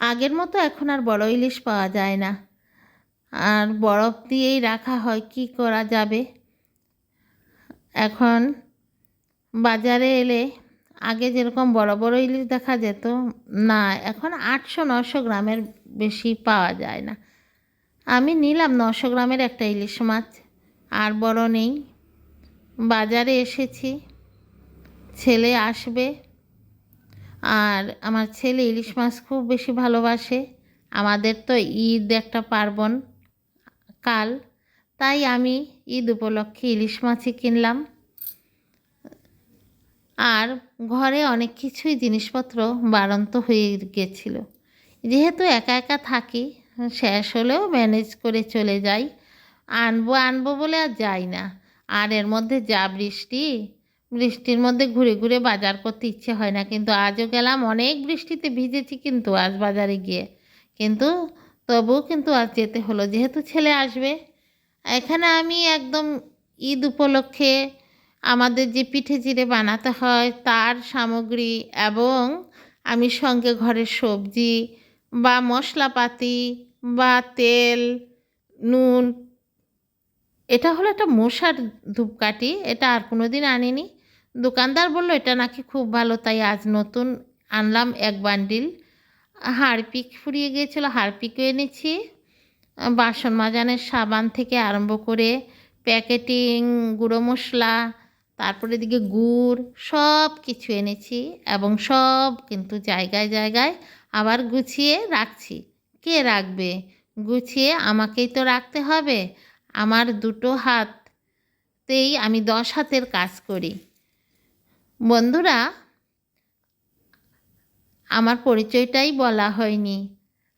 আগের মতো এখন আর বড় ইলিশ পাওয়া যায় না, আর বরফ দিয়েই রাখা হয়। কি করা যাবে? এখন বাজারে এলে আগে যেরকম বড় বড় ইলিশ দেখা যেত, না, এখন 800-900 গ্রামের বেশি পাওয়া যায় না। আমি নিলাম 900 গ্রামের একটা ইলিশ মাছ, আর বড় নেই। বাজারে এসেছি, ছেলে আসবে, আর আমার ছেলে ইলিশ মাছ খুব বেশি ভালোবাসে। আমাদের তো ঈদ একটা পার্বণ কাল, তাই আমি ঈদ উপলক্ষে ইলিশ মাছই কিনলাম। আর ঘরে অনেক কিছুই জিনিসপত্র বাড়ন্ত হয়ে গেছিল। যেহেতু একা একা থাকি, শেষ হলেও ম্যানেজ করে চলে যাই। আনবো আনবো বলে আর যাই না। আর এর মধ্যে যা বৃষ্টি, বৃষ্টির মধ্যে ঘুরে ঘুরে বাজার করতে ইচ্ছে হয় না। কিন্তু আজও গেলাম, অনেক বৃষ্টিতে ভিজেছি কিন্তু আজ বাজারে গিয়ে, কিন্তু তবুও কিন্তু আজ যেতে হলো যেহেতু ছেলে আসবে। এখানে আমি একদম ঈদ উপলক্ষে আমাদের যে পিঠে চিড়ে বানাতে হয় তার সামগ্রী, এবং আমি সঙ্গে ঘরের সবজি বা মশলাপাতি বা তেল, নুন, এটা হলো একটা মশার ধূপকাঠি, এটা আর কোনো দিন আনিনি। দোকানদার বলল এটা নাকি খুব ভালো, তাই আজ নতুন আনলাম এক বান্ডিল। হারপিক ফুরিয়ে গিয়েছিলো, হারপিকও এনেছি। বাসন মাজানের সাবান থেকে আরম্ভ করে প্যাকেটিং, গুঁড়ো মশলা, তারপরে এদিকে গুড়, সব কিছু এনেছি, এবং সব কিন্তু জায়গায় জায়গায় আবার গুছিয়ে রাখছি। কে রাখবে? গুছিয়ে আমাকেই তো রাখতে হবে। আমার দুটো হাতেই আমি 10 হাতের কাজ করি। বন্ধুরা, আমার পরিচয়টাই বলা হয়নি।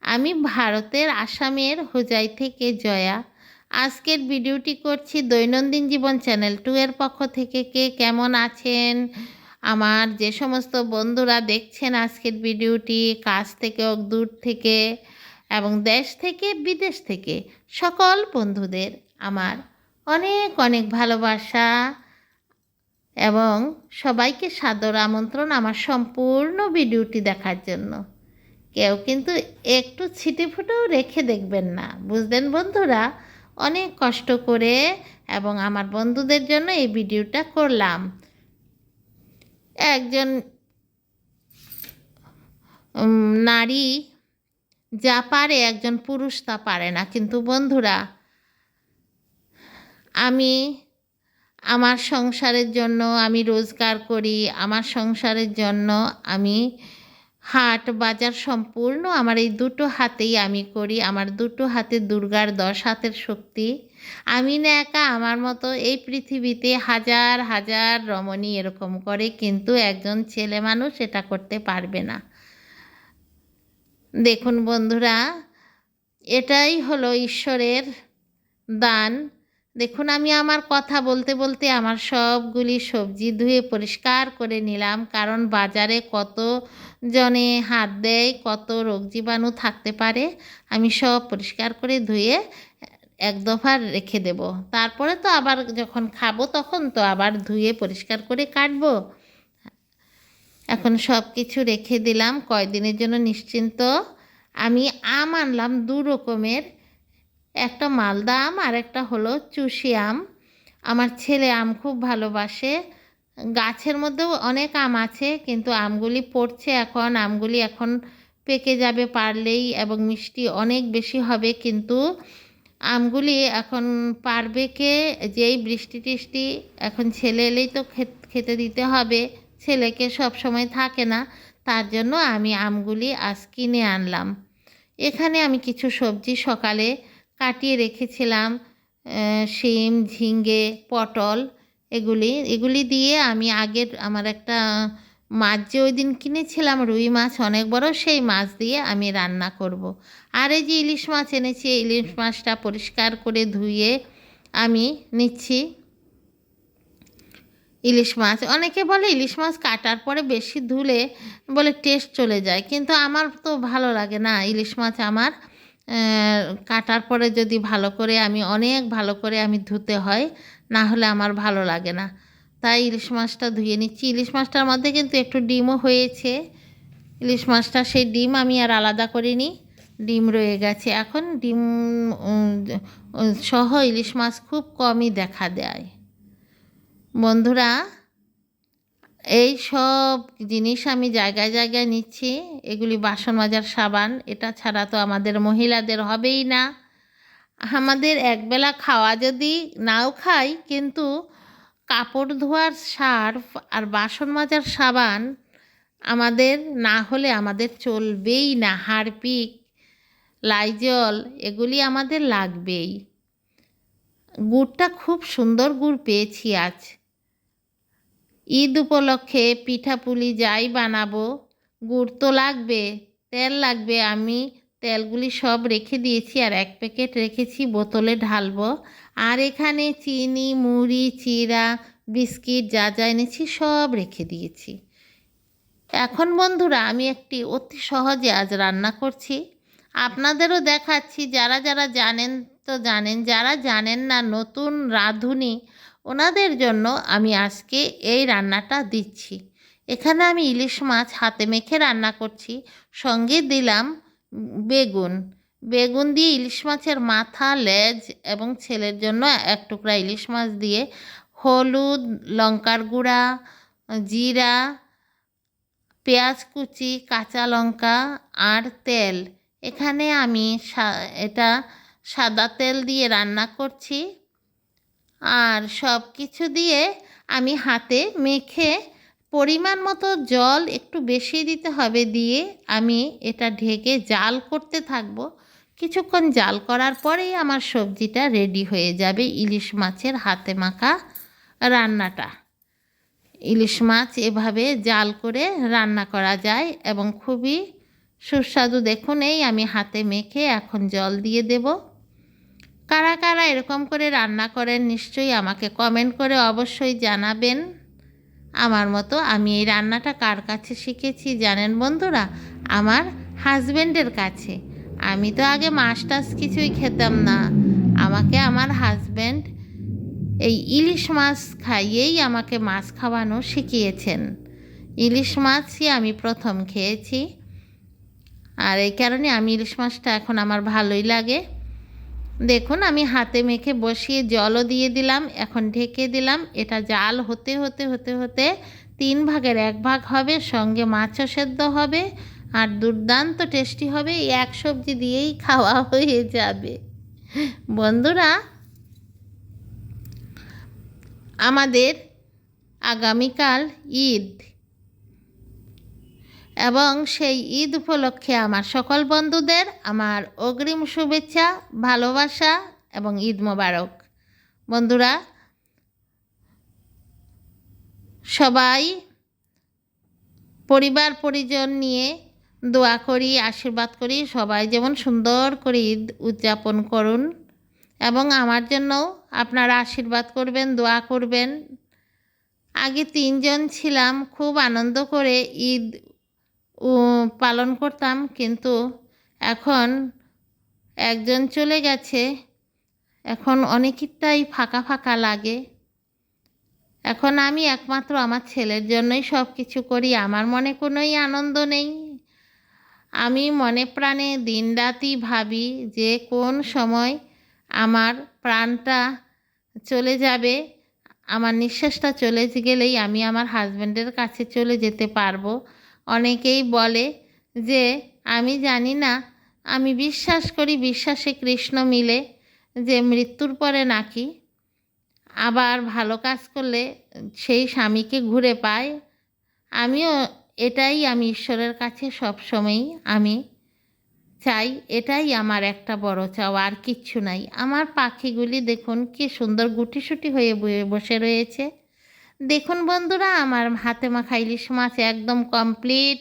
আমি ভারতের আসামের হোজাই থেকে জয়া। আজকের ভিডিওটি করছি দৈনন্দিন জীবন চ্যানেল 2 এর পক্ষ থেকে। কে কেমন আছেন? আমার যে সমস্ত বন্ধুরা দেখছেন আজকের ভিডিওটি, কাছ থেকে হোক দূর থেকে, এবং দেশ থেকে বিদেশ থেকে, সকল বন্ধুদের আমার অনেক অনেক ভালোবাসা, এবং সবাইকে সাদর আমন্ত্রণ আমার সম্পূর্ণ ভিডিওটি দেখার জন্য। কেউ কিন্তু একটু ছিটেফুটেও রেখে দেখবেন না, বুঝলেন বন্ধুরা? অনেক কষ্ট করে এবং আমার বন্ধুদের জন্য এই ভিডিওটা করলাম। একজন নারী যা পারে একজন পুরুষ তা পারে না। কিন্তু বন্ধুরা, আমি আমার সংসারের জন্য আমি রোজগার করি, আমার সংসারের জন্য আমি হাট বাজার সম্পূর্ণ আমার এই দুটো হাতেই আমি করি। আমার দুটো হাতে দুর্গার 10 হাতের শক্তি। আমি না একা, আমার মতো এই পৃথিবীতে হাজার হাজার রমণী এরকম করে, কিন্তু একজন ছেলে মানুষ এটা করতে পারবে না। দেখুন বন্ধুরা, এটাই হলো ঈশ্বরের দান। দেখুন, আমি আমার কথা বলতে বলতে আমার সবগুলি সবজি ধুয়ে পরিষ্কার করে নিলাম, কারণ বাজারে কত জনে হাত দেয়, কত রোগ জীবাণু থাকতে পারে। আমি সব পরিষ্কার করে ধুয়ে এক দফা রেখে দেব। তারপরে তো আবার যখন খাবো তখন তো আবার ধুয়ে পরিষ্কার করে কাটবো। এখন সব কিছু রেখে দিলাম কয়দিনের জন্য নিশ্চিন্ত। আমি আম আনলাম 2 রকমের, একটা মালদা আম আর একটা হলো চুষি আম। আমার ছেলে আম খুব ভালোবাসে। গাছের মধ্যেও অনেক আম আছে, কিন্তু আমগুলি পড়ছে এখন, আমগুলি এখন পেকে যাবে পারলেই, এবং মিষ্টি অনেক বেশি হবে। কিন্তু আমগুলি এখন পারবে কে? যেই বৃষ্টি টিষ্টি, এখন ছেলে এলেই তো খেতে দিতে হবে, ছেলেকে সব সময় থাকে না। তার জন্য আমি আমগুলি আজ কিনে আনলাম। এখানে আমি কিছু সবজি সকালে কাটিয়ে রেখেছিলাম, শিম, ঝিঙ্গে, পটল, এগুলি দিয়ে আমি আগের আমার একটা মাছ যে ওই দিন কিনেছিলাম, রুই মাছ অনেক বড়, সেই মাছ দিয়ে আমি রান্না করব। আর এই যে ইলিশ মাছ এনেছি, ইলিশ মাছটা পরিষ্কার করে ধুয়ে আমি নিচ্ছি। ইলিশ মাছ, অনেকে বলে ইলিশ মাছ কাটার পরে বেশি ধুলে বলে টেস্ট চলে যায়, কিন্তু আমার তো ভালো লাগে না। ইলিশ মাছ আমার কাটার পরে যদি ভালো করে আমি অনেক ভালো করে আমি ধুতে হয়, না হলে আমার ভালো লাগে না। তাই ইলিশ মাছটা ধুয়ে নিচ্ছি। ইলিশ মাছটার মধ্যে কিন্তু একটু ডিমও হয়েছে, ইলিশ মাছটা সেই ডিম আমি আর আলাদা করিনি, ডিম রয়ে গেছে। এখন ডিম সহ ইলিশ মাছ খুব কমই দেখা দেয়। বন্ধুরা, এই সব জিনিস আমি জায়গায় জায়গায় নিচ্ছি। এগুলি বাসন মাজার সাবান, এটা ছাড়া তো আমাদের মহিলাদের হবেই না। আমাদের একবেলা খাওয়া যদি নাও খাই, কিন্তু কাপড় ধোয়ার সার্ফ আর বাসন মাজার সাবান আমাদের না হলে আমাদের চলবেই না। হারপিক, লাইজল এগুলি আমাদের লাগবেই। গুড়টা খুব সুন্দর গুড় পেয়েছি আজ। ঈদ উপলক্ষে পিঠাপুলি যাই বানাবো, গুড় তো লাগবে, তেল লাগবে। আমি তেলগুলি সব রেখে দিয়েছি, আর 1 প্যাকেট রেখেছি, বোতলে ঢালবো। আর এখানে চিনি, মুড়ি, চিড়া, বিস্কিট যা যা এনেছি সব রেখে দিয়েছি। এখন বন্ধুরা, আমি একটি অতি সহজে আজ রান্না করছি, আপনাদেরও দেখাচ্ছি। যারা যারা জানেন তো জানেন, যারা জানেন না, নতুন রাঁধুনি, ওনাদের জন্য আমি আজকে এই রান্নাটা দিচ্ছি। এখানে আমি ইলিশ মাছ হাতে মেখে রান্না করছি, সঙ্গে দিলাম বেগুন। বেগুন দিয়ে ইলিশ মাছের মাথা, লেজ এবং ছেলের জন্য 1 টুকরা ইলিশ মাছ দিয়ে হলুদ, লঙ্কার গুঁড়া, জিরা, পেঁয়াজ কুচি, কাঁচা লঙ্কা আর তেল। এখানে আমি এটা সাদা তেল দিয়ে রান্না করছি। আর সব কিছু দিয়ে আমি হাতে মেখে, পরিমাণ মতো জল একটু বেশি দিতে হবে, দিয়ে আমি এটা ঢেকে জাল করতে থাকবো। কিছুক্ষণ জাল করার পরেই আমার সবজিটা রেডি হয়ে যাবে, ইলিশ মাছের হাতে মাখা রান্নাটা। ইলিশ মাছ এভাবে জাল করে রান্না করা যায় এবং খুবই সুস্বাদু। দেখুন, এই আমি হাতে মেখে এখন জল দিয়ে দেব। কারা কারা এরকম করে রান্না করেন নিশ্চয়ই আমাকে কমেন্ট করে অবশ্যই জানাবেন। আমার মতো আমি এই রান্নাটা কার কাছে শিখেছি জানেন বন্ধুরা? আমার হাজব্যান্ডের কাছে। আমি তো আগে মাছ টাছ কিছুই খেতাম না। আমাকে আমার হাজব্যান্ড এই ইলিশ মাছ খাইয়েই আমাকে মাছ খাওয়ানো শিখিয়েছেন। ইলিশ মাছই আমি প্রথম খেয়েছি, আর এই কারণে আমি ইলিশ মাছটা এখন আমার ভালোই লাগে। দেখুন, আমি হাতে মেখে বসিয়ে জলও দিয়ে দিলাম, এখন ঢেকে দিলাম। এটা জাল হতে হতে হতে হতে 3 ভাগের 1 ভাগ হবে, সঙ্গে মাছও সেদ্ধ হবে, আর দুর্দান্ত টেস্টি হবে। এই এক সবজি দিয়েই খাওয়া হয়ে যাবে। বন্ধুরা, আমাদের আগামীকাল ঈদ, এবং সেই ঈদ উপলক্ষে আমার সকল বন্ধুদের আমার অগ্রিম শুভেচ্ছা, ভালোবাসা এবং ঈদ মোবারক। বন্ধুরা, সবাই পরিবার পরিজন নিয়ে দোয়া করি, আশীর্বাদ করি, সবাই যেমন সুন্দর করে ঈদ উদযাপন করুন, এবং আমার জন্যও আপনারা আশীর্বাদ করবেন, দোয়া করবেন। আগে 3 জন ছিলাম, খুব আনন্দ করে ঈদ পালন করতাম, কিন্তু এখন একজন চলে গেছে। এখন অনেকটাই ফাঁকা ফাঁকা লাগে। এখন আমি একমাত্র আমার ছেলের জন্যই সব কিছু করি, আমার মনে কোনোই আনন্দ নেই। আমি মনে প্রাণে দিনরাতই ভাবি যে কোন সময় আমার প্রাণটা চলে যাবে, আমার নিঃশ্বাসটা চলে গেলেই আমি আমার হাজব্যান্ডের কাছে চলে যেতে পারবো। অনেকেই বলে যে আমি জানি না, আমি বিশ্বাস করি বিশ্বাসে কৃষ্ণ মিলে, যে মৃত্যুর পরে নাকি আবার ভালো কাজ করলে সেই স্বামীকে ঘুরে পায়। আমিও এটাই আমি ঈশ্বরের কাছে সবসময়ই আমি চাই, এটাই আমার একটা বড় চাওয়া, আর কিচ্ছু নাই। আমার পাখিগুলি দেখুন কি সুন্দর গুটিসুটি হয়ে বসে রয়েছে। দেখুন বন্ধুরা, আমার হাতে মাখা ইলিশ মাছ একদম কমপ্লিট।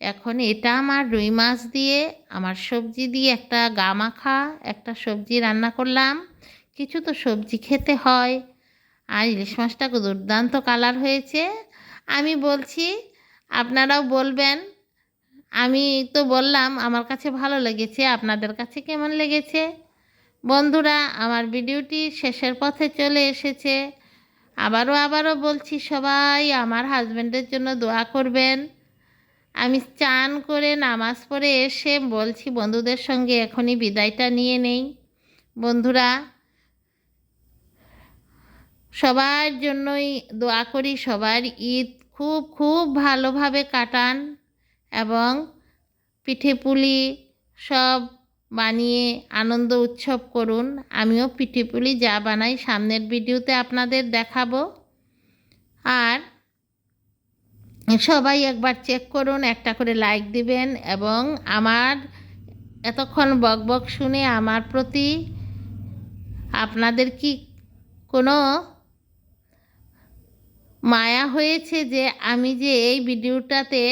এখন এটা আমার রুই মাছ দিয়ে, আমার সবজি দিয়ে একটা গা মাখা একটা সবজি রান্না করলাম। কিছু তো সবজি খেতে হয়। আর ইলিশ মাছটা দুর্দান্ত কালার হয়েছে। আমি বলছি, আপনারাও বলবেন। আমি তো বললাম আমার কাছে ভালো লেগেছে, আপনাদের কাছে কেমন লেগেছে? বন্ধুরা, আমার ভিডিওটি শেষের পথে চলে এসেছে। আবারও বলছি, সবাই আমার হাজব্যান্ডের জন্য দোয়া করবেন। আমি চান করে নামাজ পড়ে এসে বলছি বন্ধুদের সঙ্গে এখনই বিদায়টা নিয়ে নেই। বন্ধুরা, সবার জন্যই দোয়া করি, সবার ঈদ খুব খুব ভালোভাবে কাটান এবং পিঠেপুলি সব বানিয়ে আনন্দ উৎসব করুন। আমিও পিঠেপুলি যা বানাই সামনের ভিডিওতে আপনাদের দেখাবো। আর সবাই একবার চেক করুন, একটা করে লাইক দিবেন এবং আমার এতক্ষণ বকবক শুনে আমার প্রতি আপনাদের কি কোনো মায়া হয়েছে যে আমি যে এই ভিডিওটাতে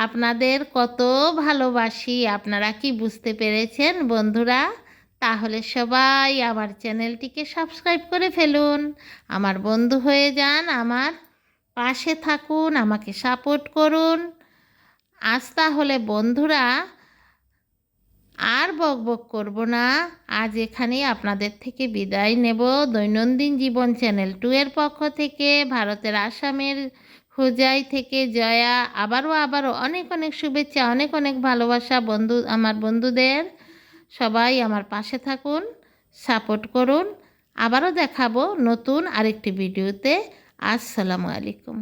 আপনাদের কত ভালোবাসি, আপনারা কি বুঝতে পেরেছেন বন্ধুরা? তাহলে সবাই আমার চ্যানেলটিকে সাবস্ক্রাইব করে ফেলুন, আমার বন্ধু হয়ে যান, আমার পাশে থাকুন, আমাকে সাপোর্ট করুন। আজ তাহলে বন্ধুরা আর বকবক করব না, আজ এখানেই আপনাদের থেকে বিদায় নেব। দৈনন্দিন জীবন চ্যানেল 2 এর পক্ষ থেকে, ভারতের আসামের হোজাই থেকে জয়া, আবারও অনেক অনেক শুভেচ্ছা, অনেক অনেক ভালোবাসা আমার বন্ধুদের। সবাই আমার পাশে থাকুন, সাপোর্ট করুন। আবারও দেখাবো নতুন আরেকটি ভিডিওতে। আসসালামু আলাইকুম।